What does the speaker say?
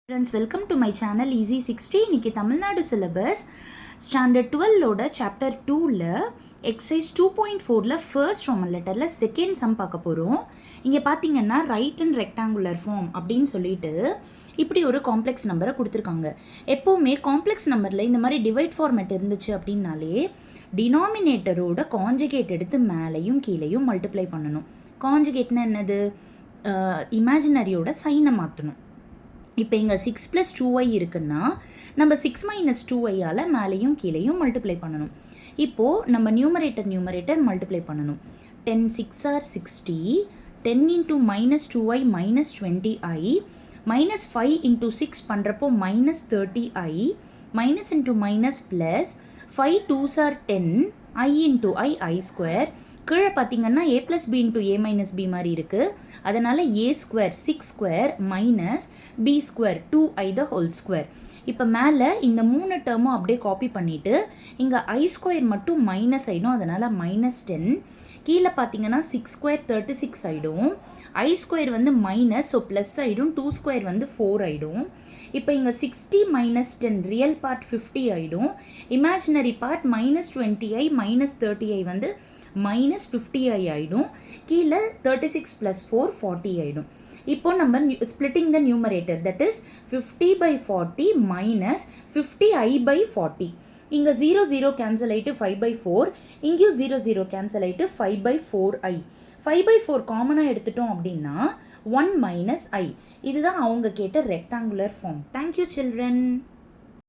Friends, welcome to my channel Easy 60. இன்னைக்கு Tamil Nadu syllabus standard 12ஓட chapter 2ல எக்ஸசைஸ் 2.4ல ஃபர்ஸ்ட் ரோமன் லெட்டரில் செகண்ட் சம் பார்க்க போகிறோம். இங்கே பார்த்தீங்கன்னா ரைட் அண்ட் ரெக்டாங்குலர் ஃபார்ம் அப்படின்னு சொல்லிட்டு இப்படி ஒரு காம்ப்ளெக்ஸ் நம்பரை கொடுத்துருக்காங்க. எப்போவுமே காம்ப்ளெக்ஸ் நம்பரில் இந்த மாதிரி டிவைட் ஃபார்மேட் இருந்துச்சு அப்படின்னாலே டினாமினேட்டரோட கான்ஜுகேட் எடுத்து மேலேயும் கீழேயும் மல்டிப்ளை பண்ணணும். கான்ஜுகேட்னா என்னது? இமேஜினரியோட சைனை மாற்றணும். இப்போ இங்கே 6 + 2y இருக்குன்னா நம்ம 6 - 2yயால் மேலேயும் கீழேயும் மல்டிப்ளை பண்ணணும். இப்போது நம்ம நியூமரேட்டர் மல்டிப்ளை பண்ணணும். 10 6 are 60, 10 × -2y -20i, -5 × 6 பண்ணுறப்போ -30i, minus into minus plus 5 2s are 10, I into i². கீழே பார்த்தீங்கன்னா a + b × a - b மாதிரி இருக்குது. அதனால் a² 6² minus b² 2i the whole square. இப்போ மேலே இந்த 3 டேர்மும் அப்படியே காப்பி பண்ணிவிட்டு இங்கே i² மட்டும் மைனஸ் ஆகிடும். அதனால் -10. கீழே பார்த்தீங்கன்னா 6² 36 ஆகிடும். i² வந்து மைனஸ், ஸோ ப்ளஸ் ஆகிடும். 2² வந்து 4 ஆகிடும். இப்போ இங்கே 60 - 10 ரியல் பார்ட் 50 ஆகிடும். இமேஜினரி பார்ட் -20i -30i வந்து -50i ஆகிடும். கீழே 36 + 4 40 ஆகிடும். இப்போ நம்ம splitting the numerator, that is 50/40 minus 50i/40. இங்கே 0 0 கேன்சல் ஆகிட்டு 5/4, இங்கேயும் 0 0 கேன்சல் ஆகிட்டு 5/4i. 5/4 காமனாக எடுத்துட்டோம் அப்படின்னா 1 - i. இதுதான் அவங்க கேட்ட ரெக்டாங்குலர் ஃபார்ம். Thank you children.